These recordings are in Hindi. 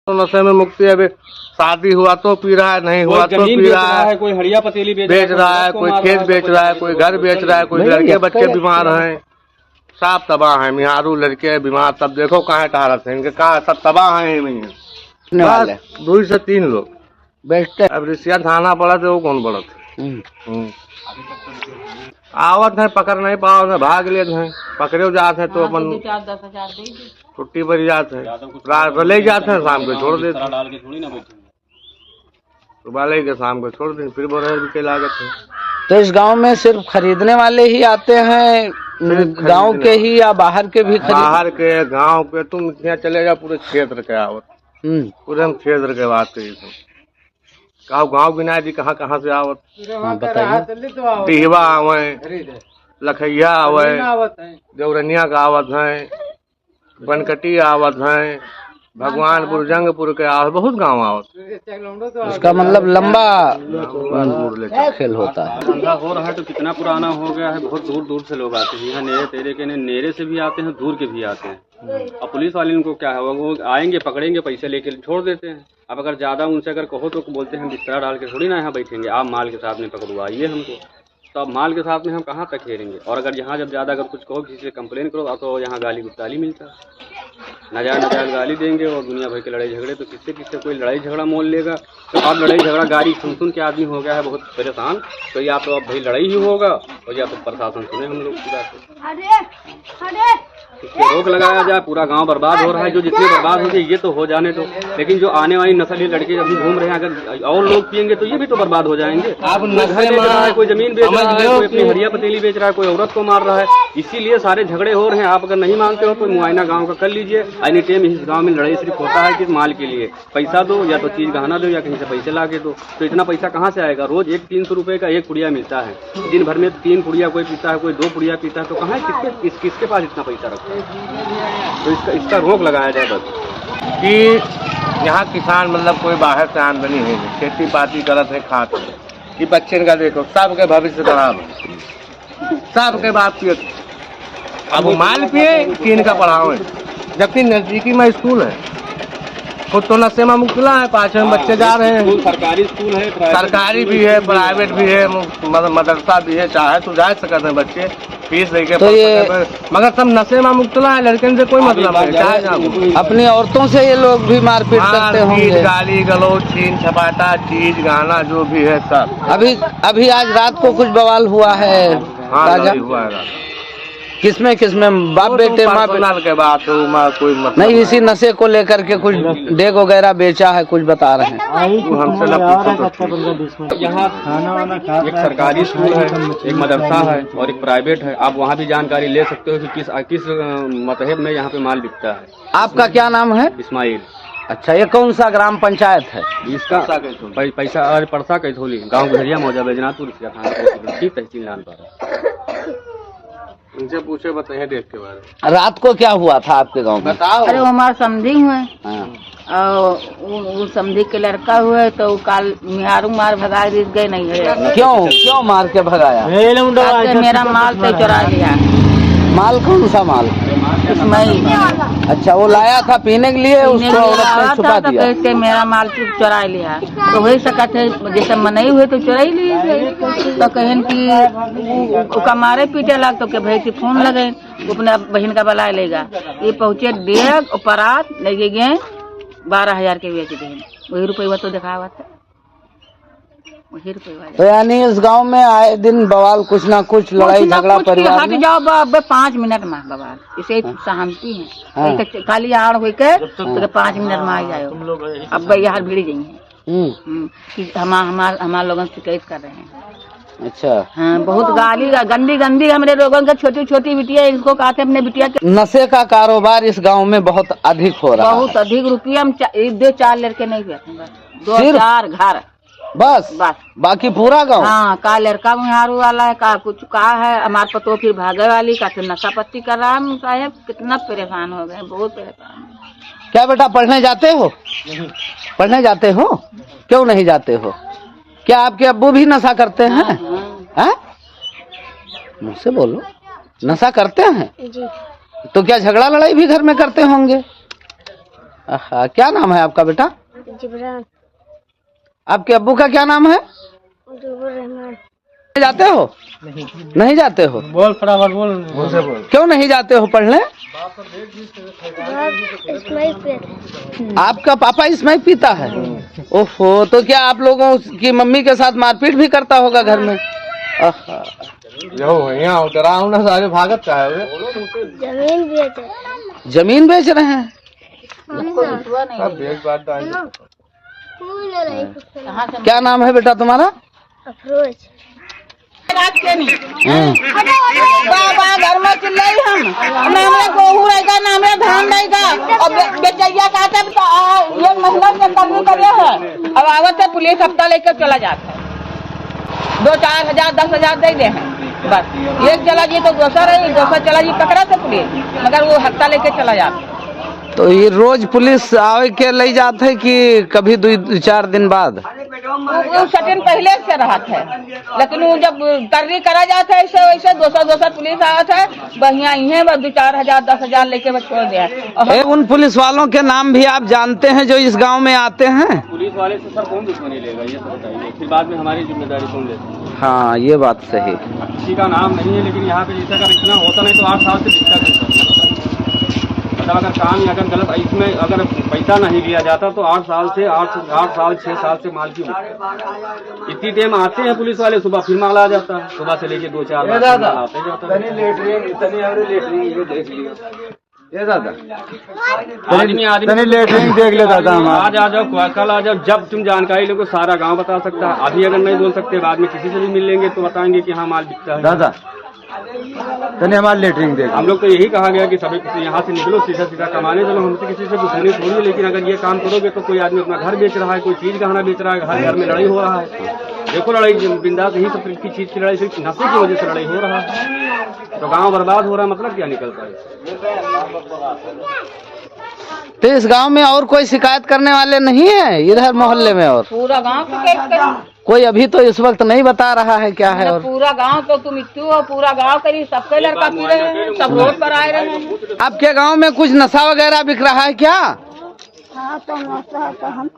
तो नशे में मुक्ति है। अभी शादी हुआ तो पी रहा है, नहीं हुआ तो पी रहा है, कोई हड़िया पतीली बेच रहा है, कोई खेत बेच रहा है, कोई घर बेच रहा है, कोई लड़के बच्चे बीमार हैं, सब तबाह हैं। मिहारू लड़के बीमार, तब देखो कहाँ टहरत है, इनके कहाँ सब तबाह हैं। बस 2 से 3 लोग बेचते। अब रिसिया थाना पड़ा तो वो कौन पड़त आवत है, पकड़ नहीं पाओ, भाग लेते हैं, पकड़े जाते हैं तो अपन छुट्टी पर जाते हैं, रात ले जाते हैं, शाम को छोड़ देते हैं, सुबह ले के शाम को छोड़ देते, फिर बोले के लागत है। तो इस गांव में सिर्फ खरीदने वाले ही आते हैं, गांव के ही या बाहर के भी? बाहर के, गांव के, तुम यहाँ चले जाओ, पूरे क्षेत्र के आवत, पूरे हम क्षेत्र के बात कही कहा गाँव बिना जी कहाँ कहाँ से आवत, टिहवा आवे, लखैया आवे, देवरनिया का आवत है, बनकटी आवत है, भगवानपुर जंगपुर के आवत, बहुत गांव आवत। उसका मतलब लंबा खेल होता है। धंधा हो रहा है तो कितना पुराना हो गया है, बहुत दूर दूर से लोग आते हैं यहाँ, नेरे तेरे के नेरे से भी आते हैं, दूर के भी आते हैं। अब पुलिस वाले इनको क्या है, वो आएंगे, पकड़ेंगे, पैसे लेके छोड़ देते हैं। अब अगर ज्यादा उनसे अगर कहो तो बोलते हैं बिस्तरा डाल के थोड़ी ना यहाँ बैठेंगे, आप माल के साथ में पकड़वाइए हमको, तो अब माल के साथ में हम कहाँ तक खेलेंगे। और अगर यहाँ जब ज्यादा अगर कुछ कहो, किसी से कंप्लेन करो तो यहाँ गाली गुस्ताली मिलता है, नजायज गाली देंगे और दुनिया भर के लड़ाई झगड़े। तो किससे किससे कोई लड़ाई झगड़ा मोल लेगा, तो अब लड़ाई झगड़ा गाड़ी सुन के आदमी हो गया है बहुत परेशान, तो या तो अब भाई लड़ाई ही होगा और या तो प्रशासन सुने हम लोग की बात, इसको रोक लगाया जाए। पूरा गांव बर्बाद हो रहा है, जो जितने बर्बाद हो गए ये तो हो जाने दो, लेकिन जो आने वाली नस्ल ये लड़के अभी घूम रहे हैं, अगर और लोग पियेंगे तो ये भी तो बर्बाद हो जाएंगे। आप घर बेच रहा है, कोई जमीन बेच रहा है, कोई अपनी हरिया पतीली बेच रहा है, कोई औरत को मार रहा है, इसीलिए सारे झगड़े हो रहे हैं। आप अगर नहीं मानते हो तो मुआयना गाँव का कर लीजिए। एनी टाइम इस गाँव में लड़ाई सिर्फ होता है कि माल के लिए, पैसा दो या तो चीज गहना दो या कहीं से पैसे ला के दो, तो इतना पैसा कहाँ से आएगा। रोज 300 रुपए का एक पुड़िया मिलता है, दिन भर में 3 पुड़िया कोई पीता है, कोई 2 पुड़िया पीता है, तो कहाँ किसके पास इतना पैसा रखता है। तो इसका रोक लगाया जाए बस कि यहाँ किसान मतलब कोई बाहर से आमदनी है, खेती पाती करत है, खाते हैं, कि बच्चे का देखो सबके भविष्य खराब है, सबके बाप पिए, अब माल पिए कि इनका पढ़ाओ, जबकि नजदीकी में स्कूल है, खुद तो नशे में मुक्तला है, 5 में बच्चे जा रहे हैं। सरकारी स्कूल है, सरकारी भी है, प्राइवेट भी है, मदरसा भी है, चाहे तो जा सकते हैं बच्चे फीस देके, तो ये मगर सब नशे में मुक्तला है, लड़के से कोई मतलब नहीं, चाहे जाओ। अपनी औरतों से ये लोग भी मारपीट करते होंगे, गाली गलौज, छीन छपाटा, चीज गाना जो भी है सब। अभी आज रात को कुछ बवाल हुआ है? हाँ, हुआ है। किसमें बाप बेटे माँ के बात कोई मतलब नहीं, इसी नशे को लेकर के कुछ डेग वगैरह बेचा है, कुछ बता रहे हैं। हमसे यहाँ एक सरकारी स्कूल है, एक मदरसा है और एक प्राइवेट है। आप वहाँ भी जानकारी ले सकते हो कि किस मजहब में यहाँ पे माल बिकता है। आपका क्या नाम है? इस्माइल। अच्छा, ये कौन सा ग्राम पंचायत है? इसका पैसा और परसा कैथोली, गाँव गुजरिया मौजा बैजनाथपुर तहसील नानपारा। उनसे पूछे बताइए देख के बारे में। रात को क्या हुआ था आपके गांव में? बताओ। अरे वो हमारे समझी हुए, वो समझी के लड़का हुए, तो काल मिहारू मार भगा गए नहीं है। क्यों मार के भगाया? मेरा माल तो चुरा लिया। माल कौन सा माल? इस्माइल। अच्छा, वो लाया था पीने के लिए, उसको औरत ने छुपा दिया। तो मेरा माल चुरा लिया, तो वही सकत है, जैसे मनई हुए तो चुराई ली, तो कहन की कमारे पीटे लग, तो के भाई की फोन लगे, अपने बहन का बला लेगा। ये पहुँचे डेग परात लगे गए, 12,000 के बेच दिए, वही रुपये तो दिखावा था, वही रुपये। तो यानी इस गांव में आए दिन बवाल, कुछ ना कुछ लड़ाई झगड़ा परिवार में। जाओ 5 मिनट में बवाल, इसे सहमति है, खाली आड़ हो के 5 मिनट में आ जाओ। अब यहाँ भीड़ गई है, हमारे लोगों शिकायत कर रहे हैं। अच्छा, हाँ, बहुत गाली गंदी हमारे लोगों का, छोटी बिटिया, इसको कहते अपने बिटिया के। नशे का कारोबार इस गांव में बहुत अधिक हो रहा है, बहुत अधिक। रुपया हम 2-4 लड़के नहीं बैठे, 2-4 घर बस, बाकी पूरा गांव। हाँ, का लड़का मिहारू वाला है, का कुछ का है, हमारे पतो फिर भागे वाली का, फिर नशा पत्ती कर रहा है। साहब कितना परेशान हो गए, बहुत परेशान। क्या बेटा पढ़ने जाते हो? पढ़ने जाते हो? क्यों नहीं जाते हो? क्या आपके अब्बू भी नशा करते हैं? हाँ? मुझसे बोलो, नशा करते हैं जी। तो क्या झगड़ा लड़ाई भी घर में करते होंगे? क्या नाम है आपका बेटा? जिब्रान। आपके अब्बू का क्या नाम है? रहमान। जाते हो? नहीं जाते हो? बोल फटाफट बोल, मुझसे बोल। क्यों नहीं जाते हो पढ़ने? इसमें पे आपका पापा इसमें पीता है? ओहो, तो क्या आप लोगों की मम्मी के साथ मारपीट भी करता होगा घर में? जो यहाँ डराओ ना सारे भागत का है। जमीन बेचे। जमीन बेच रहे हैं? सब बेच बात डाल। क्या नाम है बेटा तुम्हारा? अफरोज। बाबा घर में चिल्लाई हम हमें गोहू रहेगा ना हमें धान रहेगा और बेचैया कहते हैं तो ये महीना से कमी करे है। अब आवत है पुलिस हफ्ता लेकर चला जाता है, 2-4 हजार 10 हजार दे दे हैं बस। एक चला जी तो दूसरा चला जी पकड़ा था पुलिस, मगर वो हफ्ता लेके चला जाता। तो ये रोज पुलिस आवे के ले जाते है कि कभी 2-4 दिन बाद? वो सटिन पहले से रहा था, लेकिन वो जब तर्री करा जाता है ऐसे वैसे दूसरा पुलिस आया था बढ़िया ही 2-4 हजार 10 हजार लेके बस छोड़ दिया। उन पुलिस वालों के नाम भी आप जानते हैं जो इस गांव में आते हैं? पुलिस वाले से सर कौन दुश्मनी लेगा ये सब बताइए, फिर बाद में हमारी जिम्मेदारी कौन लेती? हाँ ये बात सही। किसी का नाम नहीं है, लेकिन यहाँ पे जैसे अगर इतना होता नहीं तो 8 साल से दिक्कत है। मतलब अगर काम या अगर गलत इसमें अगर पैसा नहीं लिया जाता तो 8 साल 6 साल से माल की इतनी टाइम आते हैं पुलिस वाले, सुबह फिर माल आ जाता है, सुबह से लेके 2-4 आते जाता आदमी लेटरिंग देख लेता था। आज आ जाओ कल आ जाओ, जब तुम जानकारी लोगे सारा गांव बता सकता है। अभी अगर नहीं बोल सकते बाद में किसी से भी मिल लेंगे तो बताएंगे कि हाँ माल बिकता है। दादा तने हमारे लेटरिंग देख। हम लोग तो यही कहा गया कि सभी यहाँ से निकलो सीधा सीधा कमाने चलो, हमसे किसी से दुश्मनी थोड़ी है। लेकिन अगर ये काम करोगे तो कोई आदमी अपना घर बेच रहा है, कोई चीज गहना बेच रहा है, हर घर में लड़ाई हो रहा है। देखो लड़ाई बिंदास यही सब की चीज की लड़ाई, सिर्फ नशे की वजह से लड़ाई हो रहा है, तो गाँव बर्बाद हो रहा है। मतलब क्या निकलता है? तो इस गांव में और कोई शिकायत करने वाले नहीं है इधर मोहल्ले में? और पूरा गाँव कोई अभी तो इस वक्त नहीं बता रहा है क्या है? और पूरा गांव तो तुम इतू हो, पूरा गांव करी सबके लड़का पी रहे हैं, सब रोड पर आए रहे हैं। आपके गांव में कुछ नशा वगैरह बिक रहा है क्या? हाँ तो नशा तो हम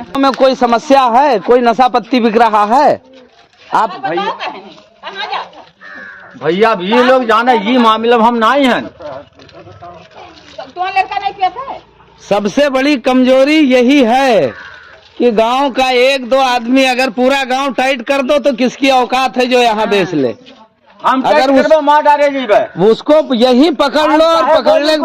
गांव में कोई समस्या है? कोई नशा पत्ती बिक रहा है? आप भैया ये लोग जाने ये मामले में हम नहीं हैं। तुम्हारा लड़का नहीं पिया था? सबसे बड़ी कमजोरी यही है कि गांव का 1-2 आदमी अगर पूरा गांव टाइट कर दो तो किसकी औकात है जो यहाँ बेच ले? हम अगर मार डाले जी उसको यही पकड़ लो और पकड़ने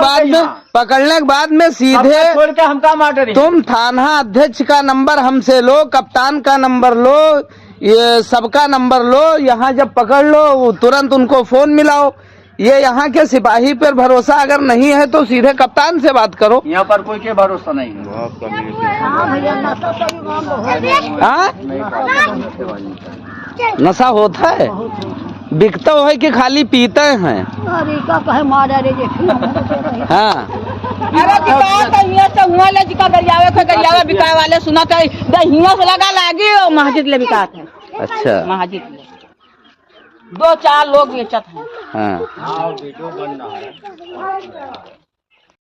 के बाद में सीधे छोड़ के हम का मार डाले। तुम थाना अध्यक्ष का नंबर हमसे लो, कप्तान का नंबर लो, ये सबका नंबर लो। यहाँ जब पकड़ लो तुरंत उनको फोन मिलाओ। ये यहाँ के सिपाही पर भरोसा अगर नहीं है तो सीधे कप्तान से बात करो। यहाँ पर कोई के भरोसा नहीं है। हाँ नशा होता है, बिकता है कि खाली पीते हैं? हाँ अरे गरियावे बिकाए वाले सुना था दहिया से लगा लागी और मस्जिद ले बिकाते हैं। अच्छा मस्जिद ले 2-4 लोग बेचत हैं। हाँ